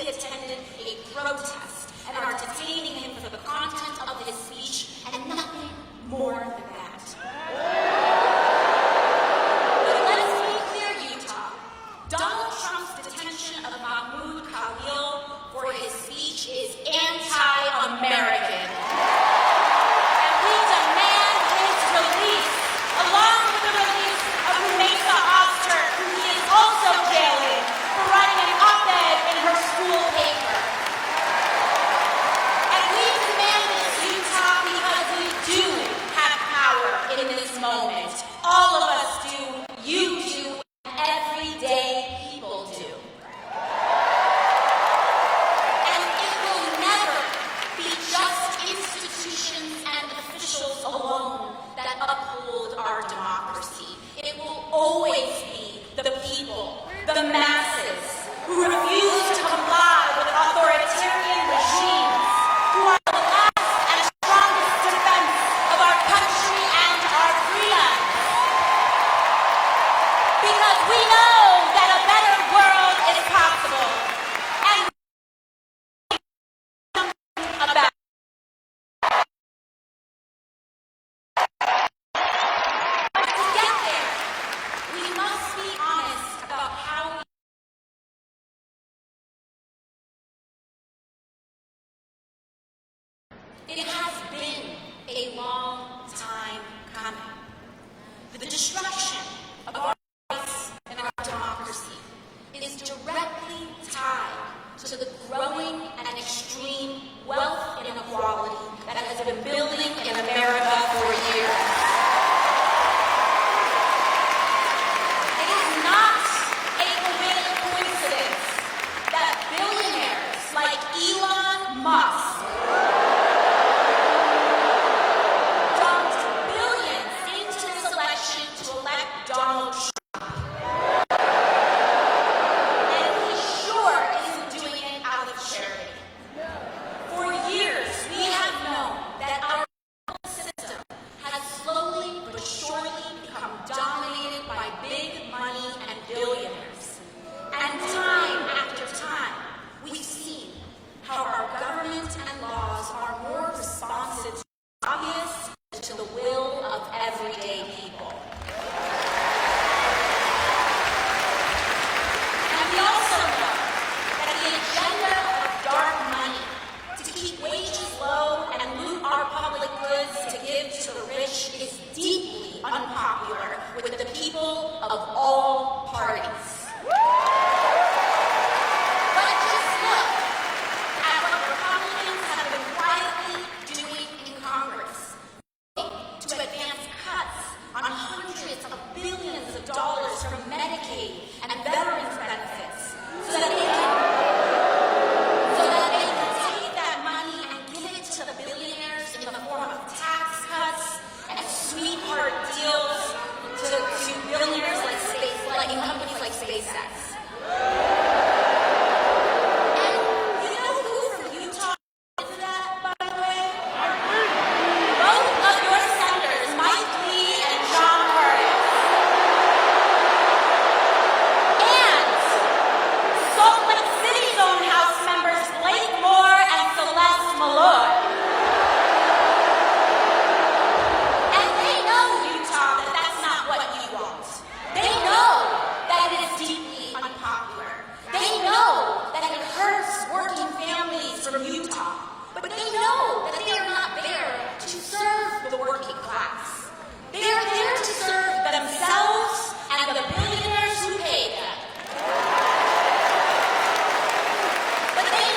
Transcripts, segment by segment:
he attended a protest and are detaining him for the content of his speech and nothing more than that. But let's be clear, Utah. Donald Trump's detention of Mahmoud Khalil for his speech is anti-American. And we demand his release, along with the release of Rumeysa Oster, who he is also jailing for writing an op-ed in her school paper. And we demand this, Utah, because we do have power in this moment. All of us do, you do, and everyday people do. And it will never be just institutions and officials alone that uphold our democracy. It will always be the people, the masses, who refuse to comply with authoritarian regimes, who are the last and strongest defense of our country and our freedom. Because we know that a better world is possible, and we know something about it. But to get there, we must be honest about how it has been a long time coming. The destruction of our rights and our democracy is directly tied to the growing and extreme wealth inequality that has been building in America for years. It is not a coincidence that billionaires like Elon Musk dumped billions into this election to elect Donald Trump. And he sure isn't doing it out of charity. For years, we have known that our system has slowly but surely become dominated by big money and billionaires. And time after time, we've seen how our government and laws are more responsive to the obvious than to the will of everyday people. And we also know that the agenda of dark money to keep wages low and loot our public goods to give to the rich is deeply unpopular with the people of all parties. But just look at what Republicans have been quietly doing in Congress to advance cuts on hundreds of billions of dollars from Medicaid and veterans benefits so that they can take that money and give it to the billionaires in the form of tax cuts and sweetheart deals to billionaires like in companies like SpaceX. And you know who from Utah did that, by the way? Both of your senators, Mike Lee and John Curtis. And Salt Lake City's own House members Blake Moore and Celeste Malloy. And they know, Utah, that that's not what you want. They know that it is deeply unpopular. They know that it hurts working families from Utah. But they know that they are not there to serve the working class. They are there to serve themselves and the billionaires who pay them. But they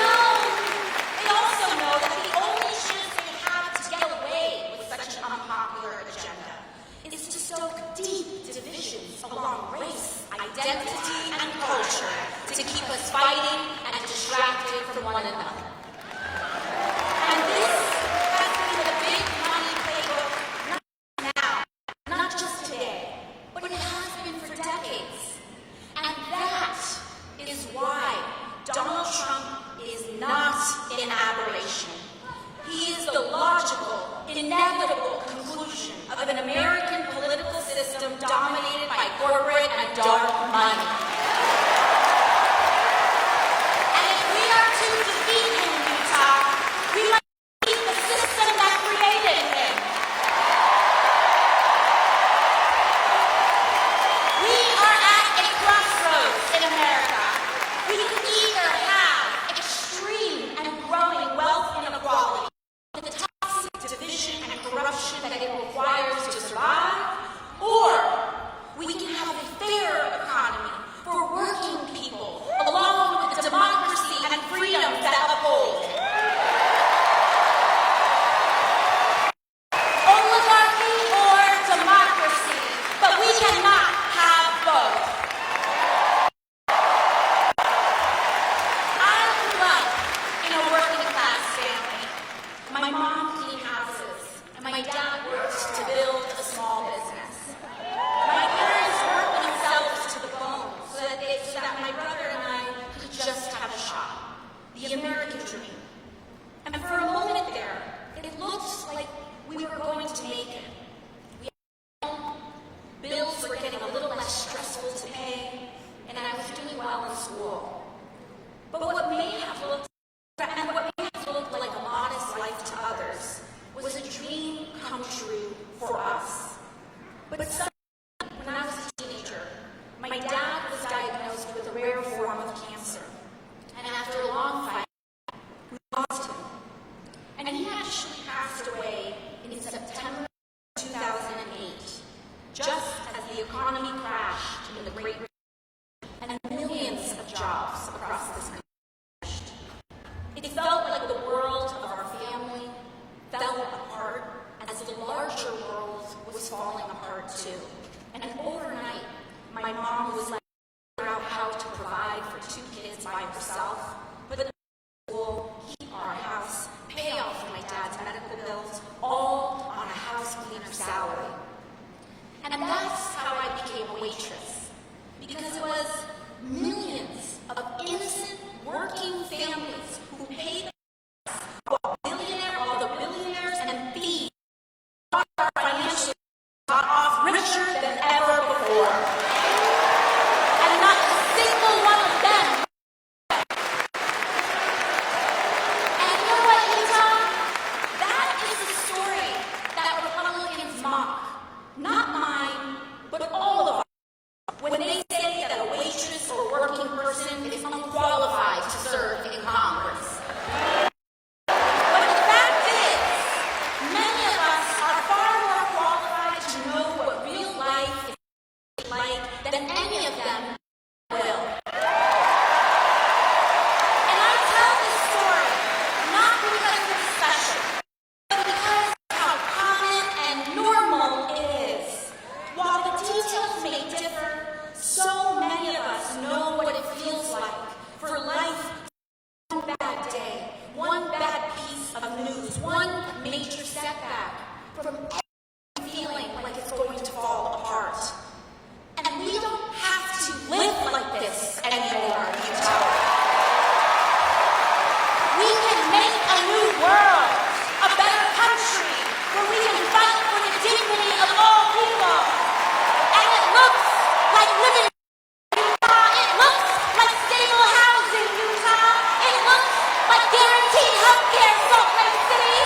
also know that the only chance they have to get away with such an unpopular agenda is to stoke deep divisions along race, identity, and culture to keep us fighting and distracted from one another. And this has been the big money playbook, not now, not just today, but it has been for decades. And that is why Donald Trump is not an aberration. He is the logical, inevitable conclusion of an American political system dominated by corporate and dark money. And if we are the American dream. And for a moment there, it looked like we were going to make it. We had home, bills were getting a little less stressful to pay, and I was doing well in school. But what may have looked like a modest life to others was a dream come true for us. But suddenly, when I was a teenager, my dad was diagnosed with a rare form of cancer. And after a long fight, we lost him. And he actually passed away in September 2008, just as the economy crashed in the Great Recession and millions of jobs across this country crashed. It felt like the world of our family fell apart as the larger world was falling apart too. And overnight, my mom was like, figure out how to provide for 2 kids by herself, put them in school, keep our house, pay off for my dad's medical bills, all on a house cleaner salary. And that's how I became a waitress, because it was millions of innocent working families who paid all the billionaires and thieves financially got off richer than ever before. And not a single one of them. And you know what, Utah? That is the story that Republicans mock. Not mine, but all of us. When they say that a waitress or working person is unqualified to serve in Congress. But the fact is, many of us are far more qualified to know what real life is like than any of them will. And I tell this story not because it's special, but because of how common and normal it is. While the details may differ, so many of us know what it feels like for life. One bad day, one bad piece of news, one major setback, from everything feeling like it's going to fall apart. And we don't have to live like this anymore, Utah. We can make a new world, a better country, where we can fight for the dignity of all people. And it looks like living in Utah. It looks like stable housing, Utah. It looks like guaranteed health care, Salt Lake City.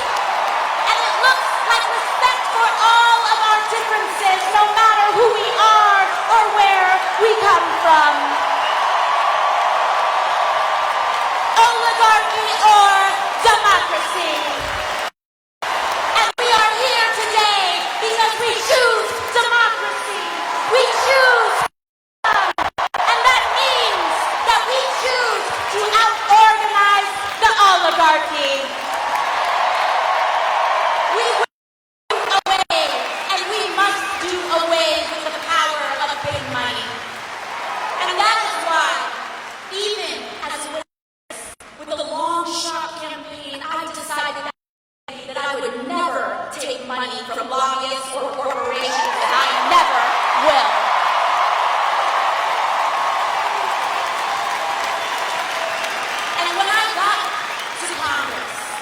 And it looks like respect for all of our differences, no matter who we are or where we come from. Oligarchy or democracy. And we are here today because we choose democracy. We choose freedom. And that means that we choose to out-organize the oligarchy. We will do away, and we must do away with the power of big money. And that is why, even as with the long shot campaign, I decided that I would never take money from lobbyists or corporations, and I never will. And when I got to Congress,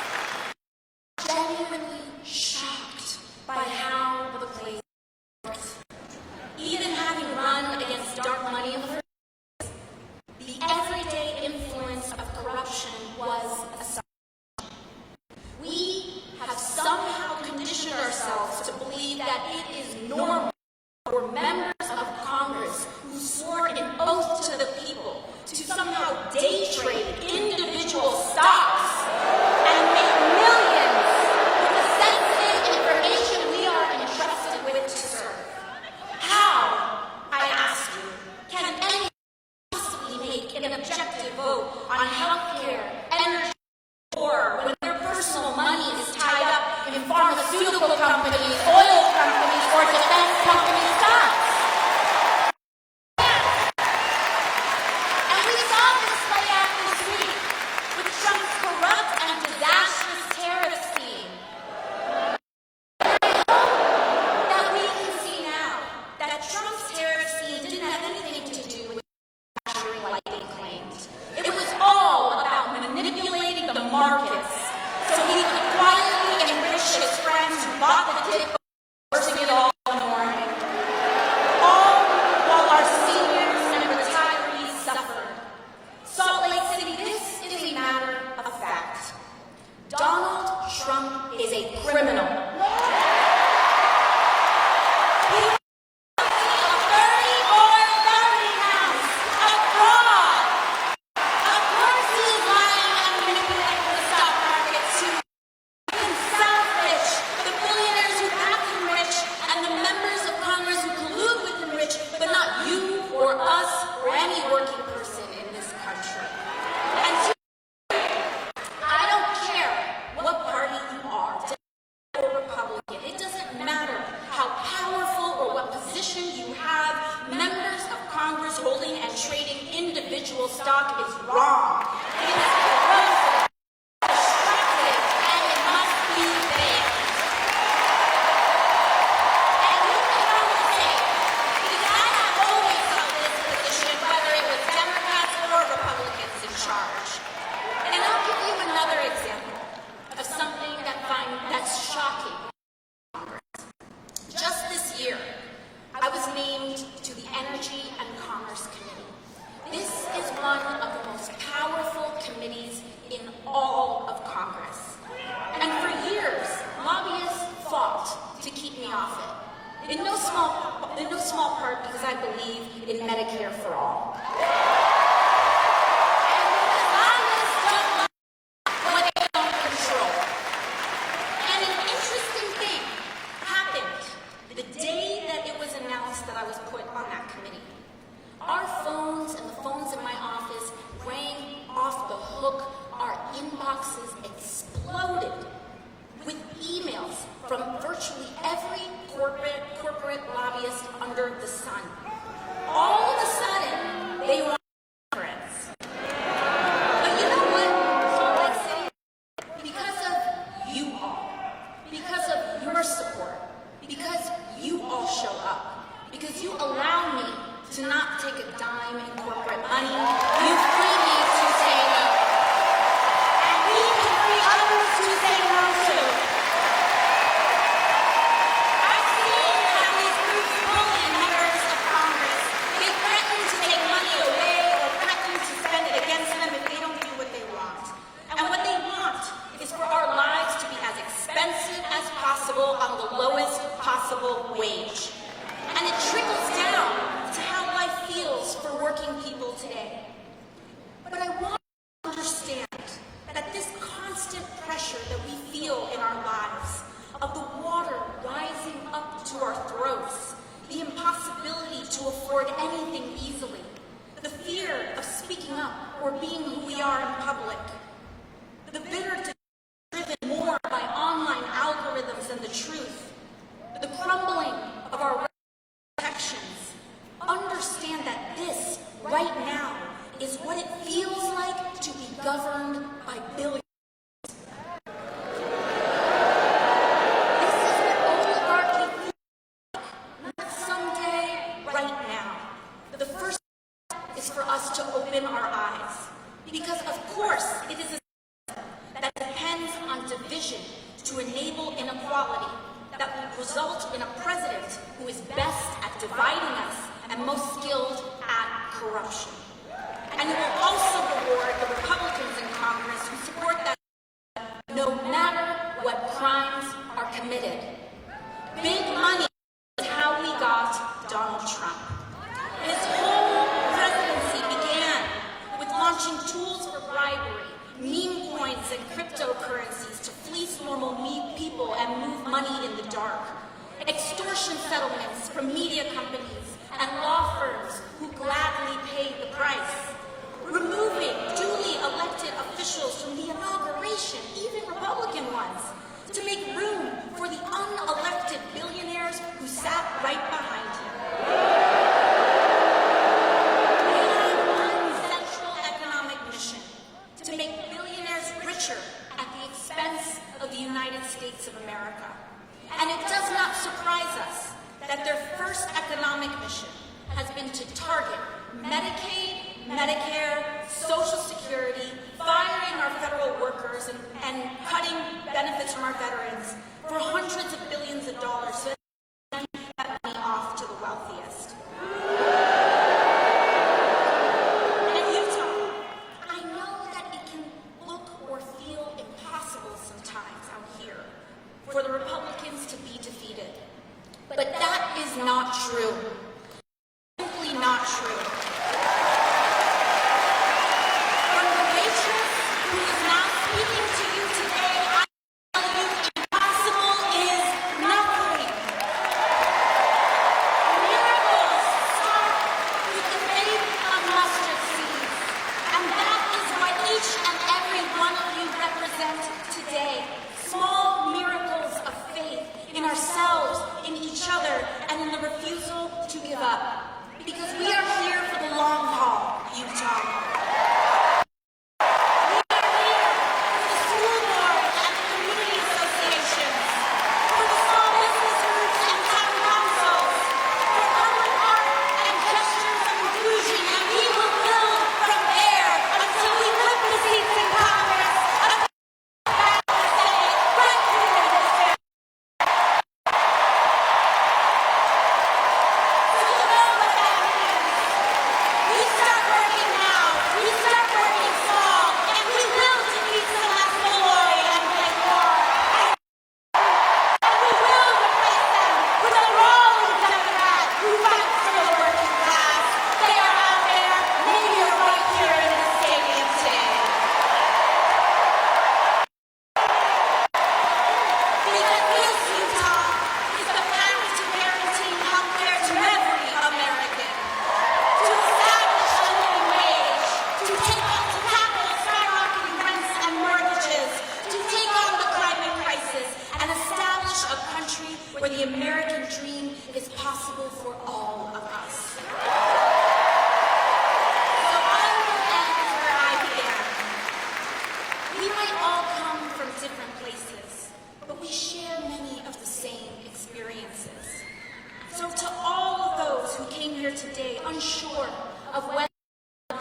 criminal. Individual stock is wrong. It is corrosive, destructive, and it must be banned. And you can only say, because I have always held this position, whether it was Democrats or Republicans in charge. And I'll give you another example of something that's shocking. Just this year, I was named to the Energy and Commerce Committee. This is one of the most powerful committees in all of Congress. And for years, lobbyists fought to keep me off it. In no small part because I believe in Medicare for all. And because lobbyists don't like what they don't control. And an interesting thing happened the day that it was announced that I was put on that committee. Our phones and the phones in my office rang off the hook. Our inboxes exploded with emails from virtually every corporate lobbyist under the sun. All of a sudden, they want conference. But you know what? All I say is because of you all, because of your support, because you all show up, because you allow me to not take a dime in corporate money, you free me to say no. And we can free others to say no too. I've seen how these groups bully members of Congress. They threaten to take money away or threaten to spend it against them if they don't do what they want. And what they want is for our lives to be as expensive as possible on the lowest possible wage. And it trickles down to how life feels for working people today. But I want to understand that this constant pressure that we feel in our lives, of the water rising up to our throats, the impossibility to afford anything easily, the fear of speaking up or being who we are in public, the bitter driven more by online algorithms than the truth, the crumbling of our protections. Understand that this, right now, is what it feels like to be governed by billions. This is what oligarchy feels like, not someday, right now. The first step is for us to open our eyes. Because, of course, it is a system that depends on division to enable inequality, that will result in a president who is best at dividing us and most skilled at corruption. And it will also reward the Republicans in Congress who support that no matter what crimes are committed. Big money is how we got Donald Trump. His whole presidency began with launching tools for bribery, meme coins and cryptocurrencies to fleece normal people and move money in the dark. Extortion settlements from media companies and law firms who gladly paid the price. Removing duly elected officials from the inauguration, even Republican ones, to make room for the unelected billionaires who sat right behind him. We have one central economic mission: to make billionaires richer at the expense of the United States of America. And it does not surprise us that their first economic mission has been to target Medicaid, Medicare, Social Security, firing our federal workers, and cutting benefits from our veterans for hundreds of billions of dollars so that they can that money off to the wealthiest. And Utah, I know that it can look or feel impossible sometimes out here for represent today small miracles of faith in ourselves, in each other, and in the refusal to give up. Because we are here for the long haul, Utah. Where the American dream is possible for all of us. So I will end where I began. We might all come from different places, but we share many of the same experiences. So to all of those who came here today unsure of whether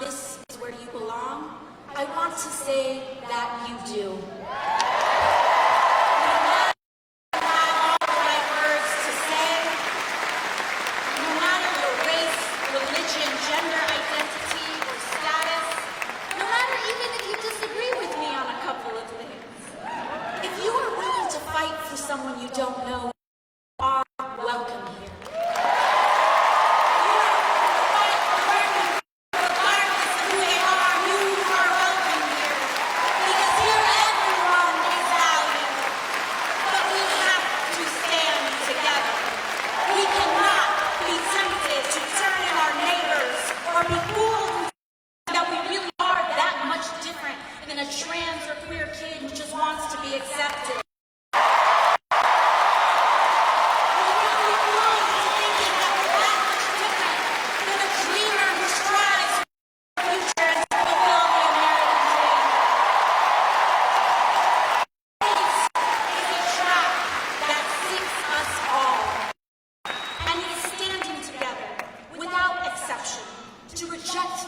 this is where you belong, I want to say that you do. Someone you don't know are welcome here. Regardless of who they are, you are welcome here. Because here everyone is valued. But we have to stand together. We cannot be tempted to turn on our neighbors or be fooled that we really are that much different than a trans or queer kid who just wants to be accepted.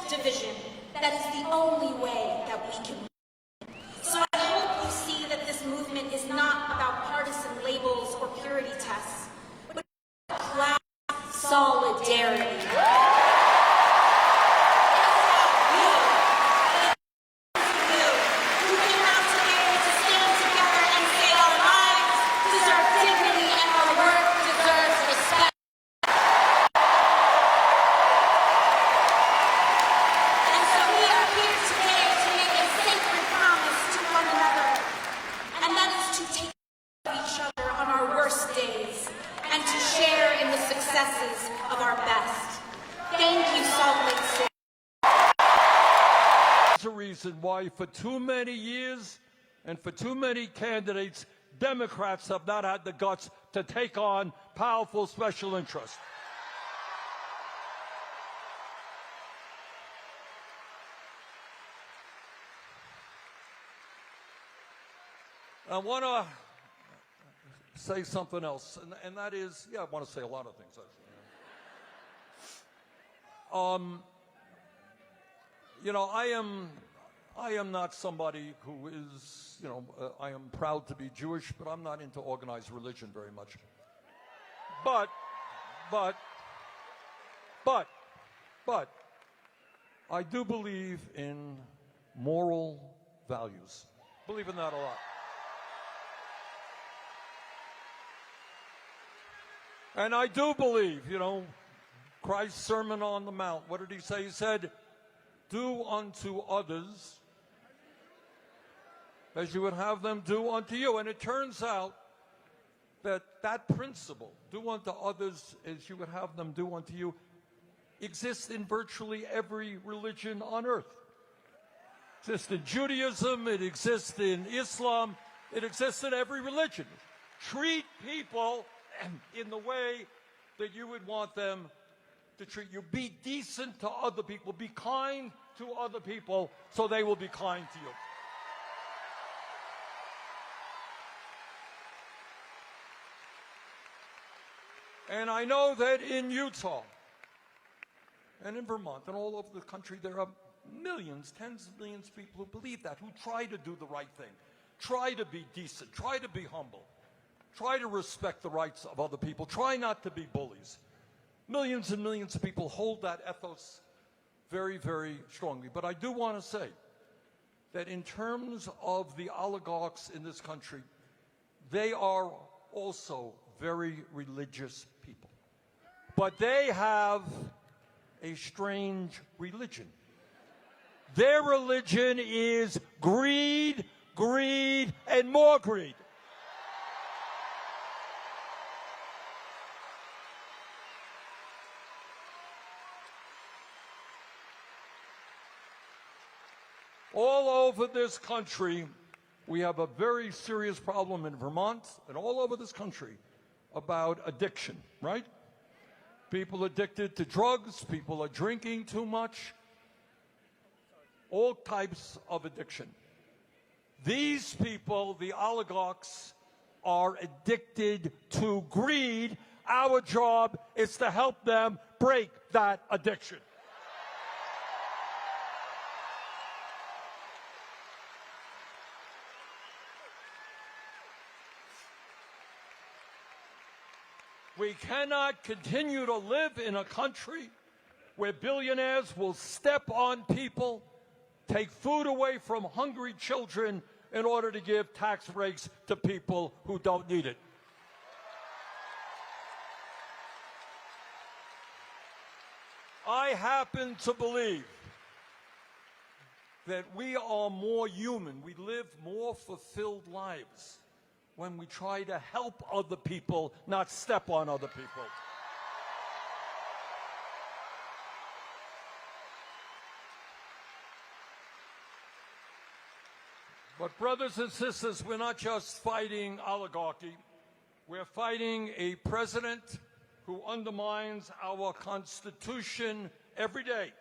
Division. That is the only way that we can win. So I hope you see that this movement is not about partisan labels or purity tests, but class solidarity. Of our best. Thank you, Salt Lake City. There's a reason why for too many years and for too many candidates, Democrats have not had the guts to take on powerful special interests. I want to say something else, and that is, I want to say a lot of things, actually. I am not somebody who is, I am proud to be Jewish, but I'm not into organized religion very much. But, I do believe in moral values. Believe in that a lot. And I do believe, Christ's Sermon on the Mount, what did he say? He said, do unto others as you would have them do unto you. And it turns out that that principle, do unto others as you would have them do unto you, exists in virtually every religion on earth. exists in Judaism, it exists in Islam, it exists in every religion. Treat people in the way that you would want them to treat you. Be decent to other people. Be kind to other people so they will be kind to you. And I know that in Utah and in Vermont and all over the country, there are millions, tens of millions of people who believe that, who try to do the right thing, try to be decent, try to be humble, try to respect the rights of other people, try not to be bullies. Millions and millions of people hold that ethos very, very strongly. But I do want to say that in terms of the oligarchs in this country, they are also very religious people. But they have a strange religion. Their religion is greed, greed, and more greed. All over this country, we have a very serious problem in Vermont and all over this country about addiction, right? People addicted to drugs, people are drinking too much, all types of addiction. These people, the oligarchs, are addicted to greed. Our job is to help them break that addiction. We cannot continue to live in a country where billionaires will step on people, take food away from hungry children in order to give tax breaks to people who don't need it. I happen to believe that we are more human, we live more fulfilled lives when we try to help other people, not step on other people. But brothers and sisters, we're not just fighting oligarchy. We're fighting a president who undermines our Constitution every day,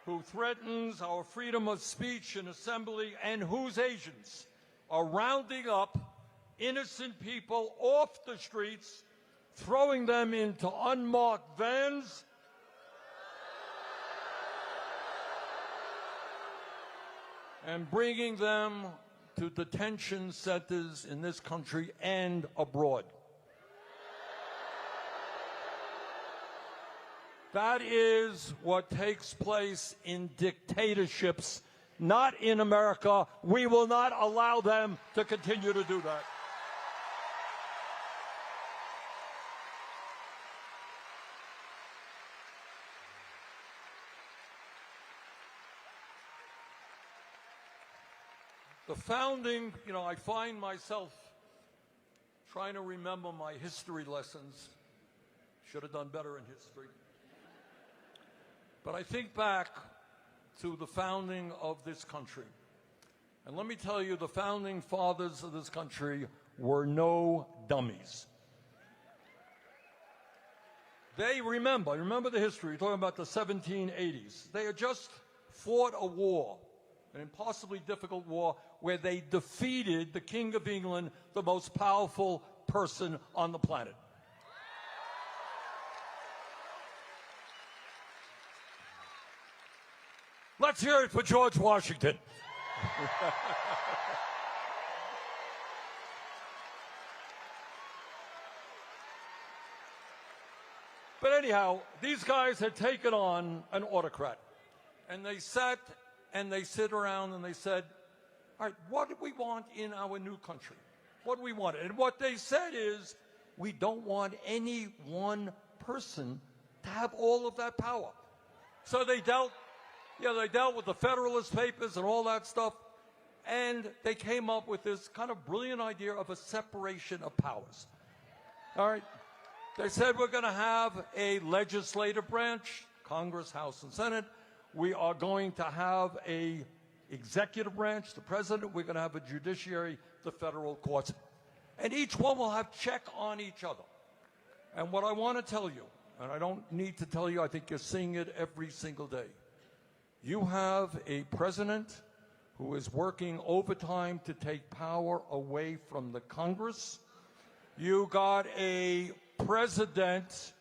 who threatens our freedom of speech and assembly, and whose agents are rounding up innocent people off the streets, throwing them into unmarked vans, and bringing them to detention centers in this country and abroad. That is what takes place in dictatorships, not in America. We will not allow them to continue to do that. The founding, I find myself trying to remember my history lessons. Should have done better in history. But I think back to the founding of this country. And let me tell you, the founding fathers of this country were no dummies. They remember the history. You're talking about the 1780s. They had just fought a war, an impossibly difficult war, where they defeated the King of England, the most powerful person on the planet. Let's hear it for George Washington. But anyhow, these guys had taken on an autocrat. And they sat and they sit around and they said, all right, what do we want in our new country? What do we want? And what they said is, we don't want any one person to have all of that power. So they dealt with the Federalist Papers and all that stuff, and they came up with this kind of brilliant idea of a separation of powers. All right? They said we're going to have a legislative branch, Congress, House, and Senate. We are going to have a executive branch, the president. We're going to have a judiciary, the federal courts. And each one will have check on each other. And what I want to tell you, and I don't need to tell you, I think you're seeing it every single day. You have a president who is working overtime to take power away from the Congress. You got a president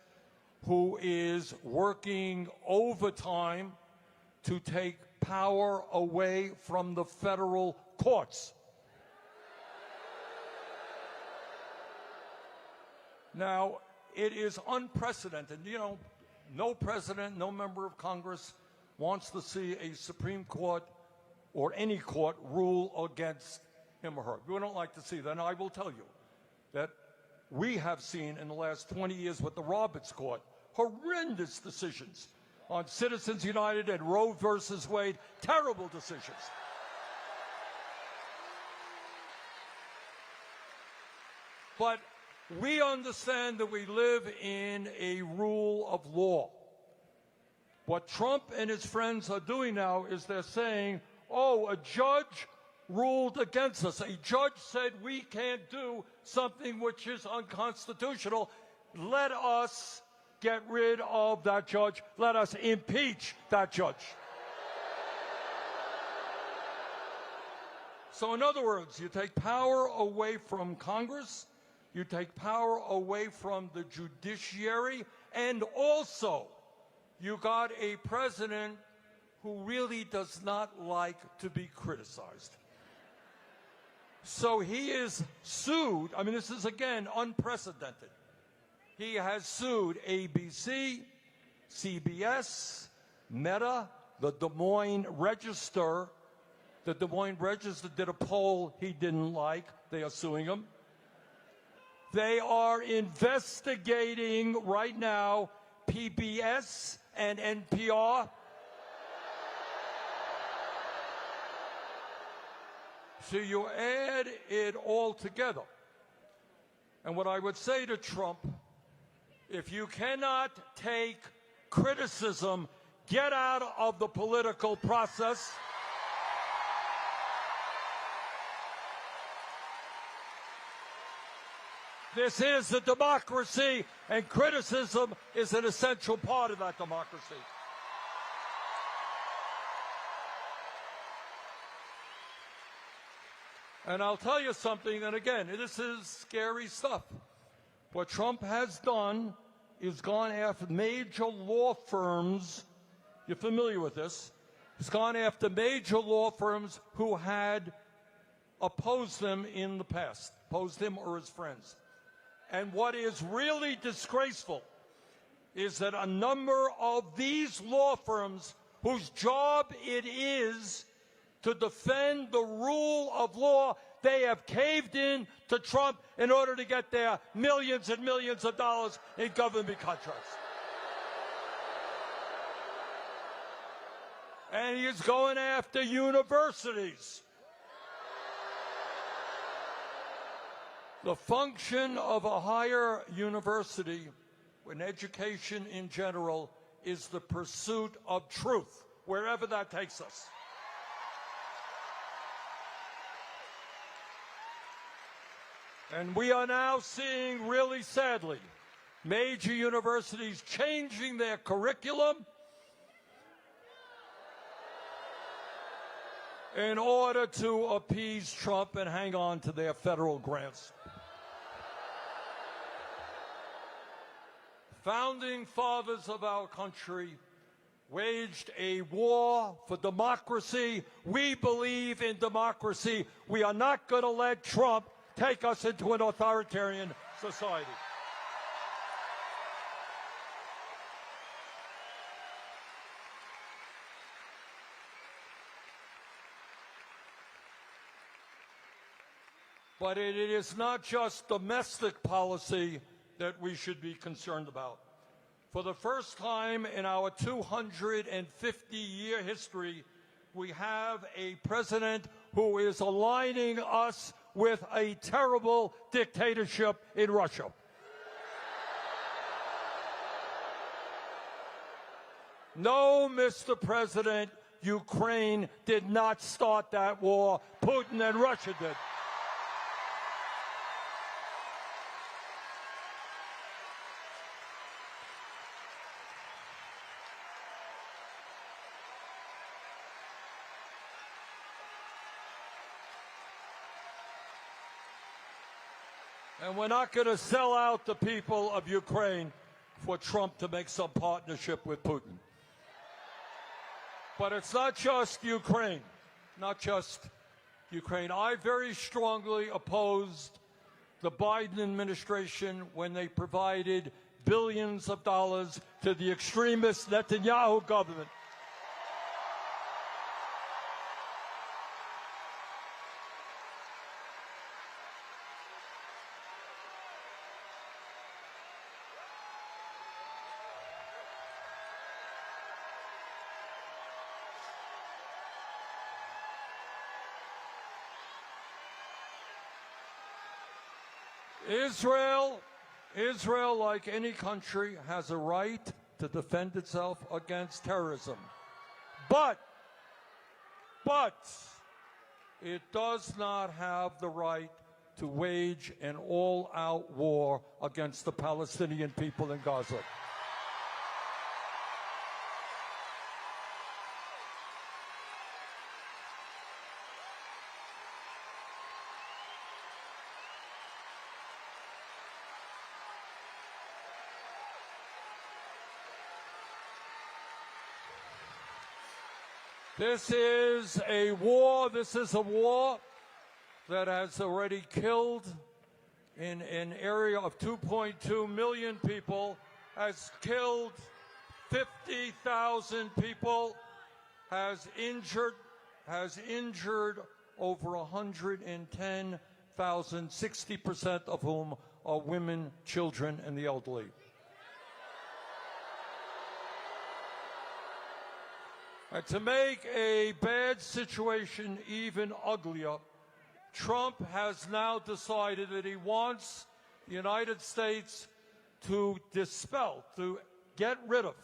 who is working overtime to take power away from the federal courts. Now, it is unprecedented. You know, no president, no member of Congress wants to see a Supreme Court or any court rule against him or her. We don't like to see that. And I will tell you that we have seen in the last 20 years with the Roberts Court horrendous decisions on Citizens United and Roe versus Wade, terrible decisions. But we understand that we live in a rule of law. What Trump and his friends are doing now is they're saying, oh, a judge ruled against us. A judge said we can't do something which is unconstitutional. Let us get rid of that judge. Let us impeach that judge. So in other words, you take power away from Congress, you take power away from the judiciary, and also you got a president who really does not like to be criticized. So he is sued. I mean, this is, again, unprecedented. He has sued ABC, CBS, Meta, the Des Moines Register. The Des Moines Register did a poll he didn't like. They are suing him. They are investigating right now PBS and NPR. So you add it all together. And what I would say to Trump, if you cannot take criticism, get out of the political process. This is a democracy, and criticism is an essential part of that democracy. And I'll tell you something, and again, this is scary stuff. What Trump has done is gone after major law firms. You're familiar with this. He's gone after major law firms who had opposed him in the past, opposed him or his friends. And what is really disgraceful is that a number of these law firms whose job it is to defend the rule of law, they have caved in to Trump in order to get their millions and millions of dollars in government contracts. And he is going after universities. The function of a higher university, an education in general, is the pursuit of truth, wherever that takes us. And we are now seeing, really sadly, major universities changing their curriculum in order to appease Trump and hang on to their federal grants. Founding fathers of our country waged a war for democracy. We believe in democracy. We are not going to let Trump take us into an authoritarian society. But it is not just domestic policy that we should be concerned about. For the first time in our 250-year history, we have a president who is aligning us with a terrible dictatorship in Russia. No, Mr. President, Ukraine did not start that war. Putin and Russia did. And we're not going to sell out the people of Ukraine for Trump to make some partnership with Putin. But it's not just Ukraine, not just Ukraine. I very strongly opposed the Biden administration when they provided billions of dollars to the extremist Netanyahu government. Israel, like any country, has a right to defend itself against terrorism. But it does not have the right to wage an all-out war against the Palestinian people in Gaza. This is a war that has already killed in an area of 2.2 million people, has killed 50,000 people, has injured over 110,000, 60% of whom are women, children, and the elderly. And to make a bad situation even uglier, Trump has now decided that he wants the United States to dispel, to get rid of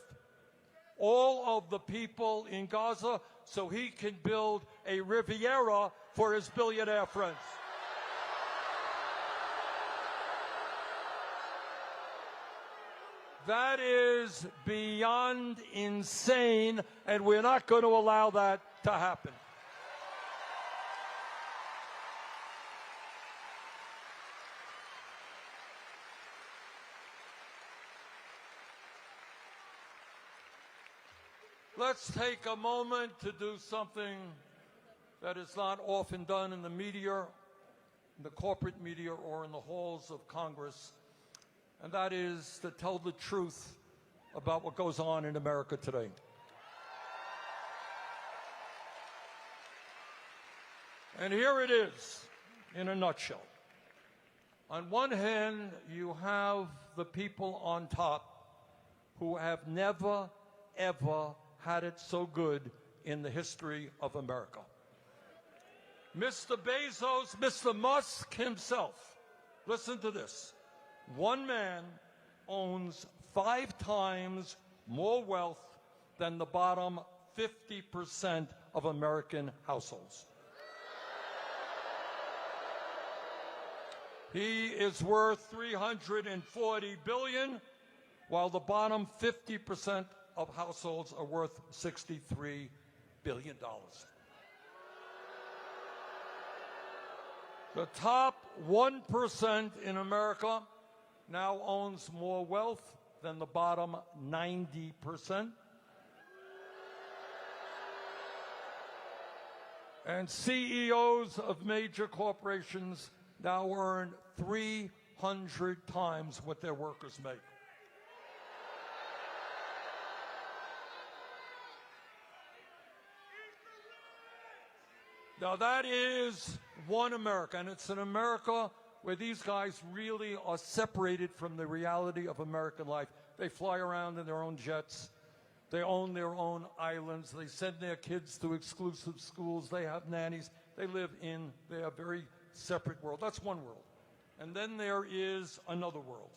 all of the people in Gaza so he can build a Riviera for his billionaire friends. That is beyond insane, and we're not going to allow that to happen. Let's take a moment to do something that is not often done in the media, in the corporate media, or in the halls of Congress. And that is to tell the truth about what goes on in America today. And here it is in a nutshell. On one hand, you have the people on top who have never, ever had it so good in the history of America. Mr. Bezos, Mr. Musk himself, listen to this. One man owns 5 times more wealth than the bottom 50% of American households. He is worth $340 billion, while the bottom 50% of households are worth $63 billion. The top 1% in America now owns more wealth than the bottom 90%. And CEOs of major corporations now earn 300 times what their workers make. Now that is one America, and it's an America where these guys really are separated from the reality of American life. They fly around in their own jets. They own their own islands. They send their kids to exclusive schools. They have nannies. They live in their very separate world. That's one world. And then there is another world.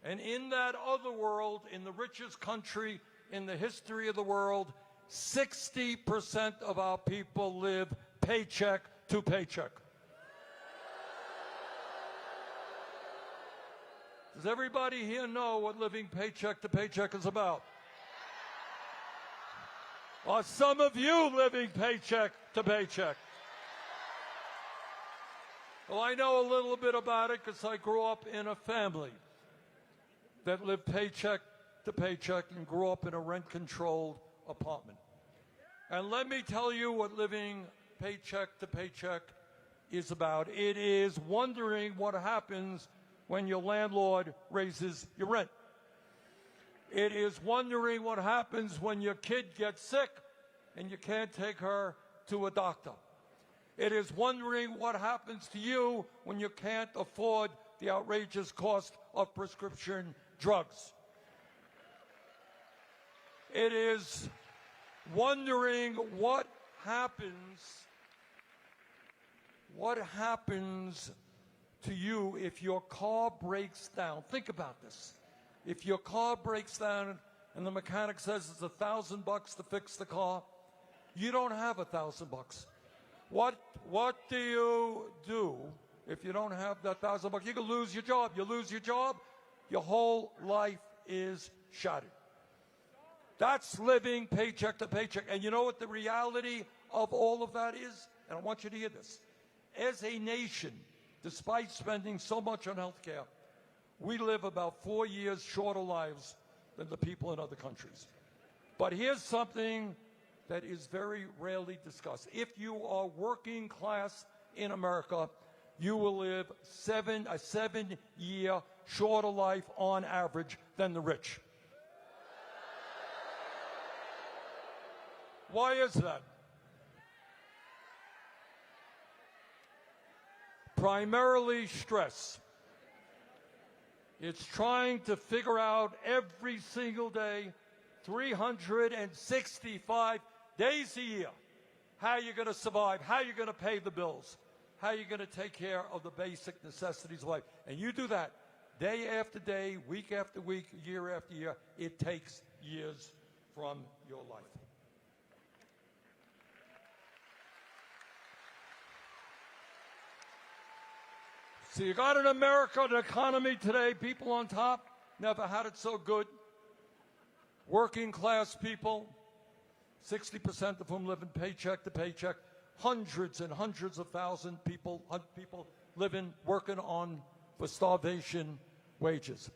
And in that other world, in the richest country in the history of the world, 60% of our people live paycheck to paycheck. Does everybody here know what living paycheck to paycheck is about? Are some of you living paycheck to paycheck? Well, I know a little bit about it because I grew up in a family that lived paycheck to paycheck and grew up in a rent-controlled apartment. And let me tell you what living paycheck to paycheck is about. It is wondering what happens when your landlord raises your rent. It is wondering what happens when your kid gets sick and you can't take her to a doctor. It is wondering what happens to you when you can't afford the outrageous cost of prescription drugs. It is wondering what happens to you if your car breaks down. Think about this. If your car breaks down and the mechanic says it's $1,000 to fix the car, you don't have $1,000. What do you do if you don't have that $1,000? You can lose your job. You lose your job, your whole life is shattered. That's living paycheck to paycheck. And you know what the reality of all of that is? And I want you to hear this. As a nation, despite spending so much on health care, we live about 4 years shorter lives than the people in other countries. But here's something that is very rarely discussed. If you are working class in America, you will live a 7-year shorter life on average than the rich. Why is that? Primarily stress. It's trying to figure out every single day, 365 days a year, how you're going to survive, how you're going to pay the bills, how you're going to take care of the basic necessities of life. And you do that day after day, week after week, year after year. It takes years from your life. So you got in America, an economy today, people on top, never had it so good. Working class people, 60% of whom live in paycheck to paycheck. Hundreds and hundreds of thousands people living, working on for starvation wages.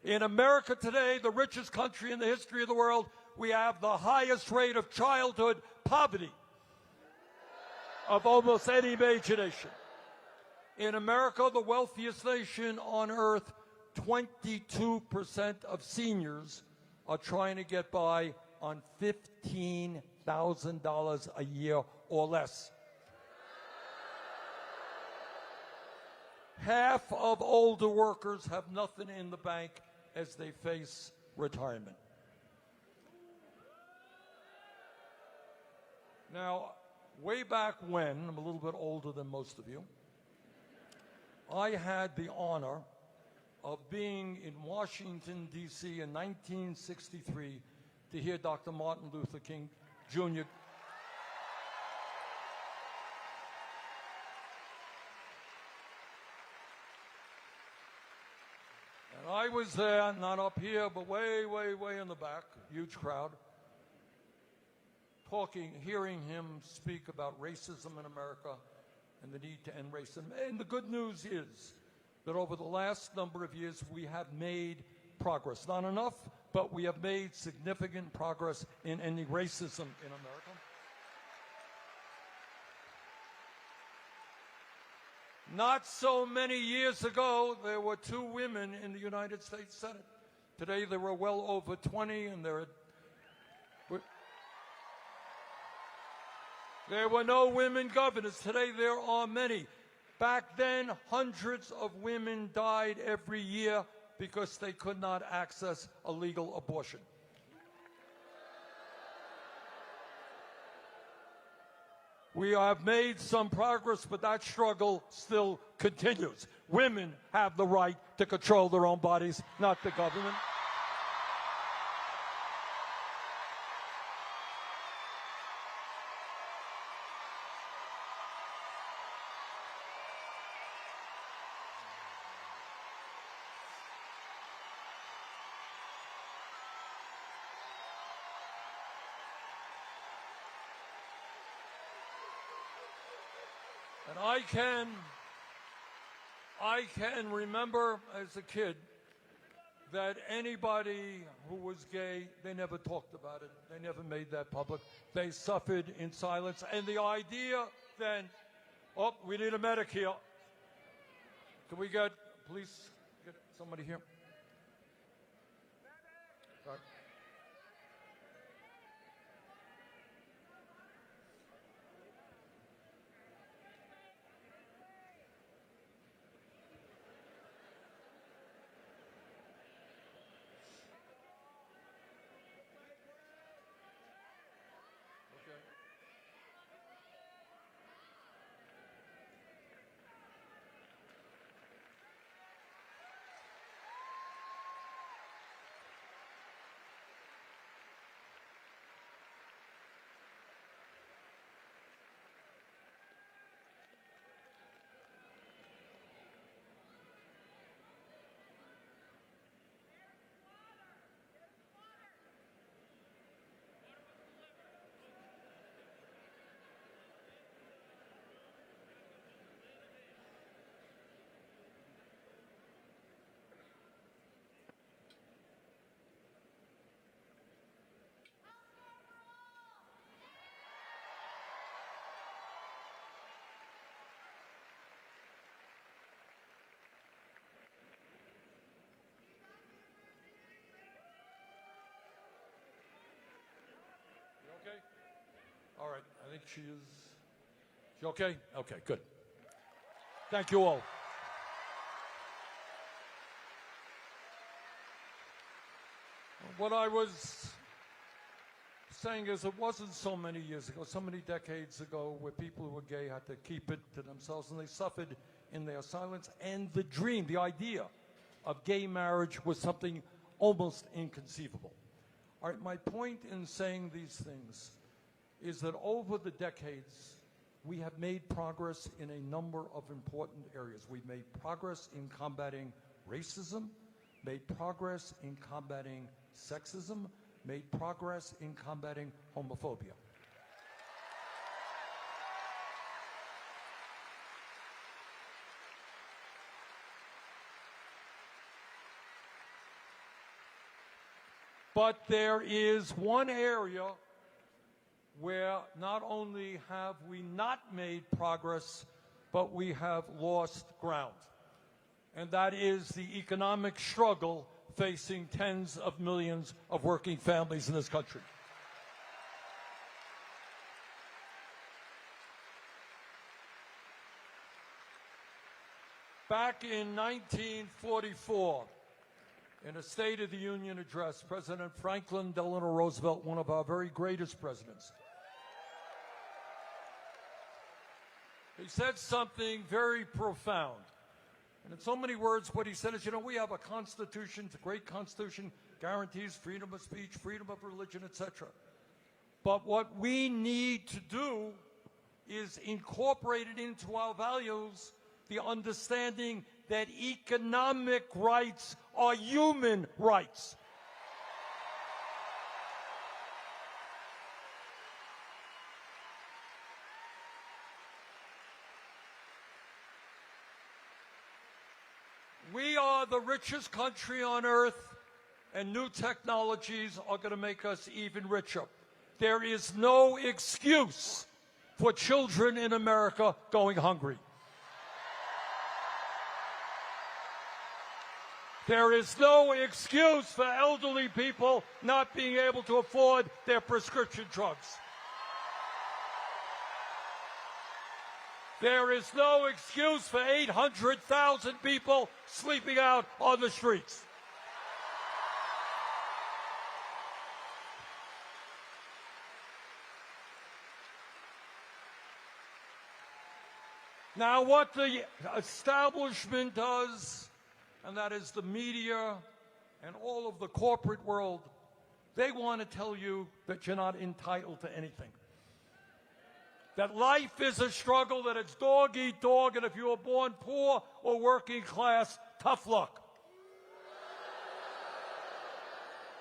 In America today, the richest country in the history of the world, we have the highest rate of childhood poverty of almost any major nation. In America, the wealthiest nation on earth, 22% of seniors are trying to get by on $15,000 a year or less. Half of older workers have nothing in the bank as they face retirement. Now, way back when, I'm a little bit older than most of you, I had the honor of being in Washington, D.C. in 1963 to hear Dr. Martin Luther King Jr. And I was there, not up here, but way, way, way in the back, huge crowd, hearing him speak about racism in America and the need to end racism. And the good news is that over the last number of years, we have made progress. Not enough, but we have made significant progress in ending racism in America. Not so many years ago, there were 2 women in the United States Senate. Today, there are well over 20, and there were no women governors. Today, there are many. Back then, hundreds of women died every year because they could not access a legal abortion. We have made some progress, but that struggle still continues. Women have the right to control their own bodies, not the government. And I can remember as a kid that anybody who was gay, they never talked about it. They never made that public. They suffered in silence. And the idea then, oh, we need a medic here. Can we please get somebody here? All right. Okay? All right. I think she okay? Okay, good. Thank you all. What I was saying is it wasn't so many years ago, so many decades ago, where people who were gay had to keep it to themselves, and they suffered in their silence. And the dream, the idea of gay marriage was something almost inconceivable. All right, my point in saying these things is that over the decades, we have made progress in a number of important areas. We've made progress in combating racism, made progress in combating sexism, made progress in combating homophobia. But there is one area where not only have we not made progress, but we have lost ground. And that is the economic struggle facing tens of millions of working families in this country. Back in 1944, in a State of the Union address, President Franklin Delano Roosevelt, one of our very greatest presidents, he said something very profound. And in so many words, what he said is, you know, we have a Constitution, it's a great Constitution, guarantees freedom of speech, freedom of religion, etc. But what we need to do is incorporate it into our values, the understanding that economic rights are human rights. We are the richest country on earth, and new technologies are going to make us even richer. There is no excuse for children in America going hungry. There is no excuse for elderly people not being able to afford their prescription drugs. There is no excuse for 800,000 people sleeping out on the streets. Now, what the establishment does, and that is the media and all of the corporate world, they want to tell you that you're not entitled to anything. That life is a struggle, that it's dog eat dog, and if you were born poor or working class, tough luck.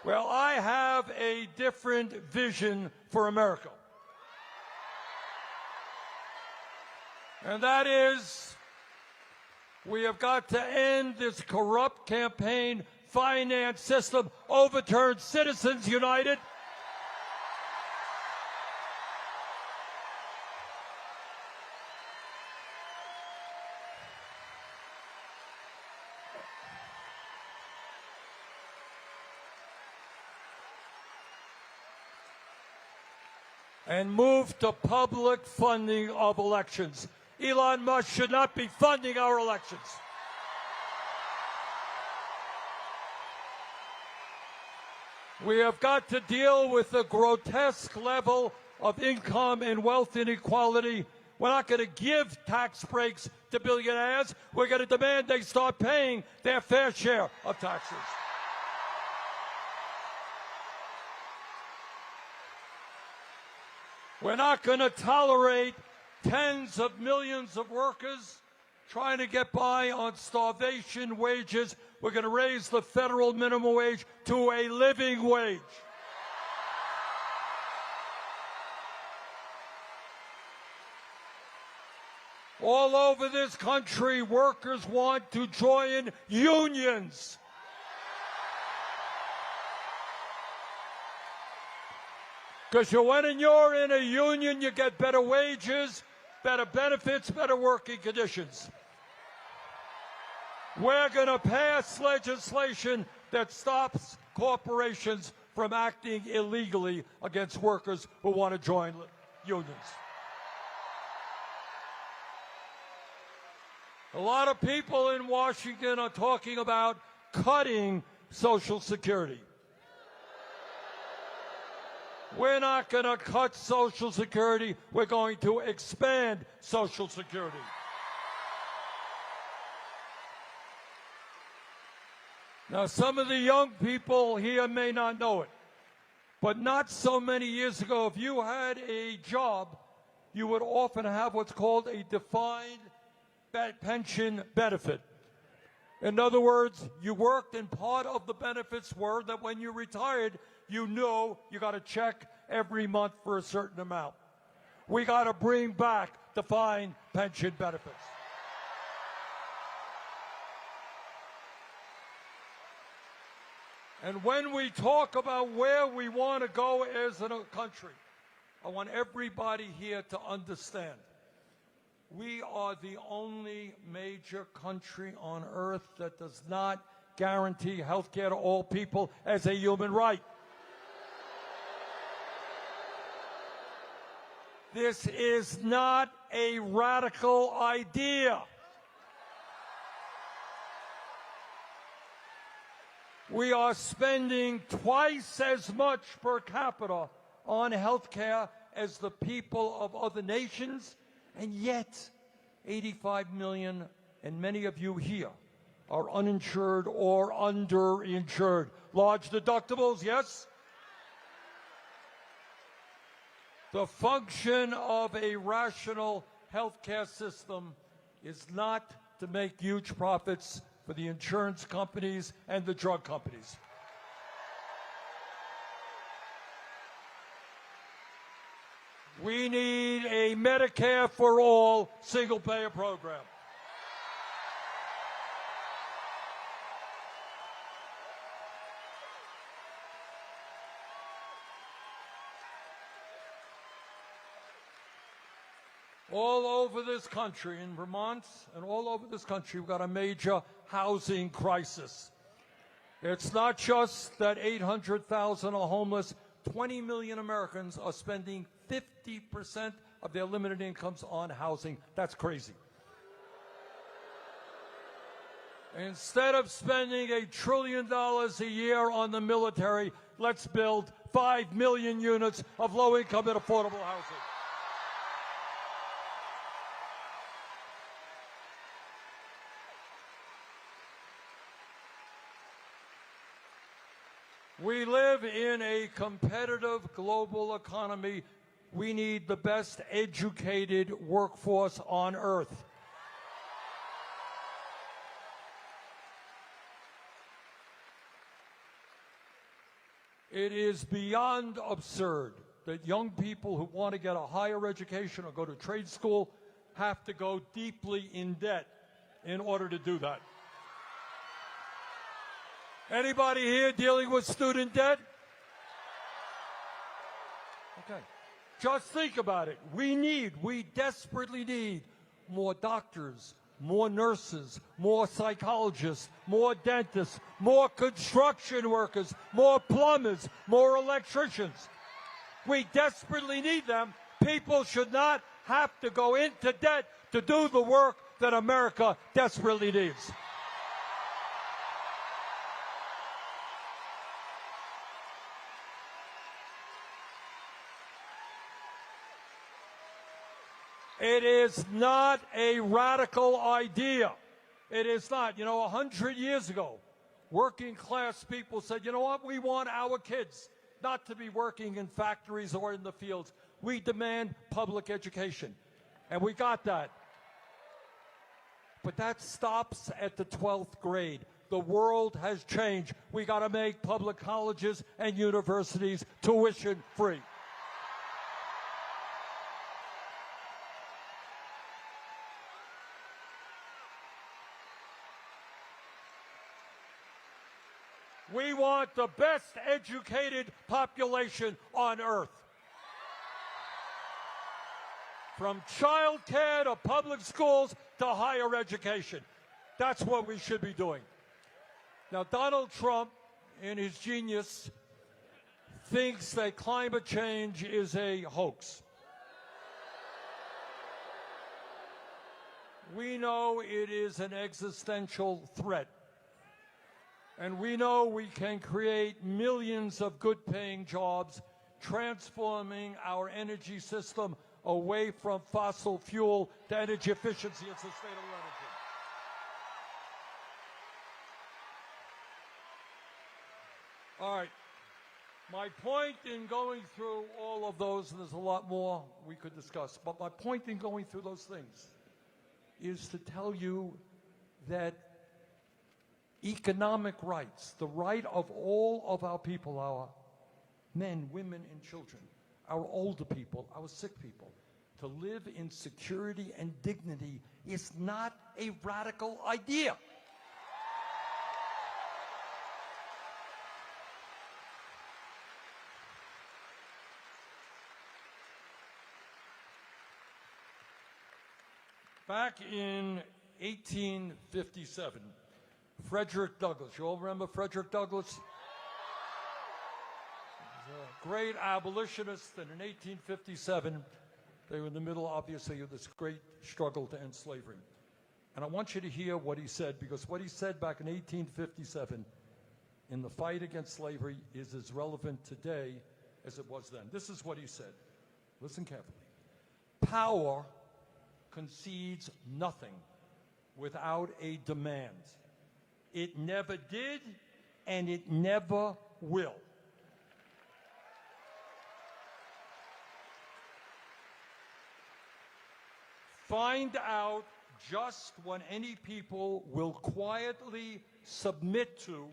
Well, I have a different vision for America. And that is, we have got to end this corrupt campaign finance system, overturn Citizens United. And move to public funding of elections. Elon Musk should not be funding our elections. We have got to deal with the grotesque level of income and wealth inequality. We're not going to give tax breaks to billionaires. We're going to demand they start paying their fair share of taxes. We're not going to tolerate tens of millions of workers trying to get by on starvation wages. We're going to raise the federal minimum wage to a living wage. All over this country, workers want to join unions. Because when you're in a union, you get better wages, better benefits, better working conditions. We're going to pass legislation that stops corporations from acting illegally against workers who want to join unions. A lot of people in Washington are talking about cutting Social Security. We're not going to cut Social Security. We're going to expand Social Security. Now, some of the young people here may not know it, but not so many years ago, if you had a job, you would often have what's called a defined pension benefit. In other words, you worked and part of the benefits were that when you retired, you know you got a check every month for a certain amount. We got to bring back defined pension benefits. And when we talk about where we want to go as a country, I want everybody here to understand we are the only major country on earth that does not guarantee health care to all people as a human right. This is not a radical idea. We are spending twice as much per capita on health care as the people of other nations, and yet 85 million, and many of you here, are uninsured or underinsured. Large deductibles, yes? The function of a rational health care system is not to make huge profits for the insurance companies and the drug companies. We need a Medicare for all single-payer program. All over this country, in Vermont and all over this country, we've got a major housing crisis. It's not just that 800,000 are homeless. 20 million Americans are spending 50% of their limited incomes on housing. That's crazy. Instead of spending $1 trillion a year on the military, let's build 5 million units of low-income and affordable housing. We live in a competitive global economy. We need the best educated workforce on earth. It is beyond absurd that young people who want to get a higher education or go to trade school have to go deeply in debt in order to do that. Anybody here dealing with student debt? Okay. Just think about it. We desperately need more doctors, more nurses, more psychologists, more dentists, more construction workers, more plumbers, more electricians. We desperately need them. People should not have to go into debt to do the work that America desperately needs. It is not a radical idea. It is not. You know, 100 years ago, working class people said, you know what, we want our kids not to be working in factories or in the fields. We demand public education. And we got that. But that stops at the 12th grade. The world has changed. We got to make public colleges and universities tuition free. We want the best educated population on earth. From child care to public schools to higher education. That's what we should be doing. Now, Donald Trump, in his genius, thinks that climate change is a hoax. We know it is an existential threat. And we know we can create millions of good-paying jobs, transforming our energy system away from fossil fuel to energy efficiency and sustainable energy. All right. My point in going through all of those, and there's a lot more we could discuss, but my point in going through those things is to tell you that economic rights, the right of all of our people, our men, women, and children, our older people, our sick people, to live in security and dignity is not a radical idea. Back in 1857, Frederick Douglass. You all remember Frederick Douglass? He was a great abolitionist, and in 1857, they were in the middle, obviously, of this great struggle to end slavery. And I want you to hear what he said, because what he said back in 1857 in the fight against slavery is as relevant today as it was then. This is what he said. Listen carefully. Power concedes nothing without a demand. It never did, and it never will. Find out just what any people will quietly submit to,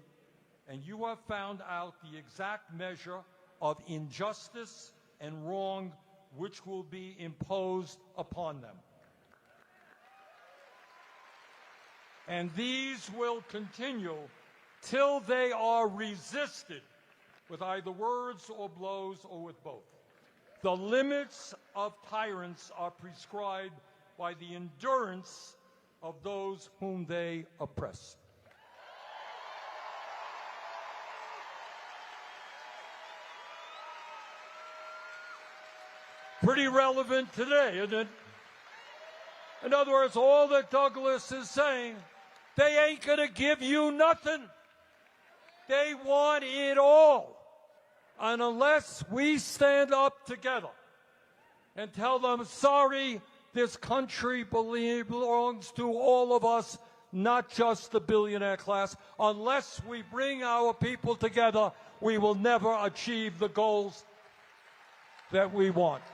and you have found out the exact measure of injustice and wrong which will be imposed upon them. And these will continue till they are resisted with either words or blows or with both. The limits of tyrants are prescribed by the endurance of those whom they oppress. Pretty relevant today, isn't it? In other words, all that Douglass is saying, they ain't going to give you nothing. They want it all. And unless we stand up together and tell them, sorry, this country belongs to all of us, not just the billionaire class, unless we bring our people together, we will never achieve the goals that we want.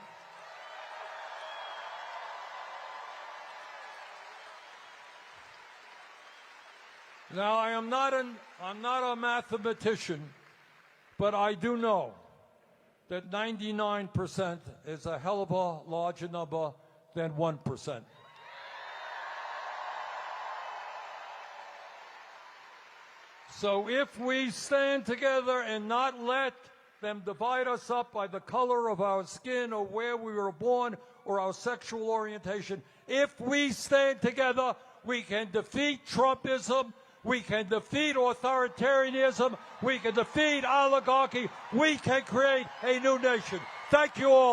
Now, I'm not a mathematician, but I do know that 99% is a hell of a larger number than 1%. So if we stand together and not let them divide us up by the color of our skin or where we were born or our sexual orientation, if we stand together, we can defeat Trumpism, we can defeat authoritarianism, we can defeat oligarchy, we can create a new nation. Thank you all.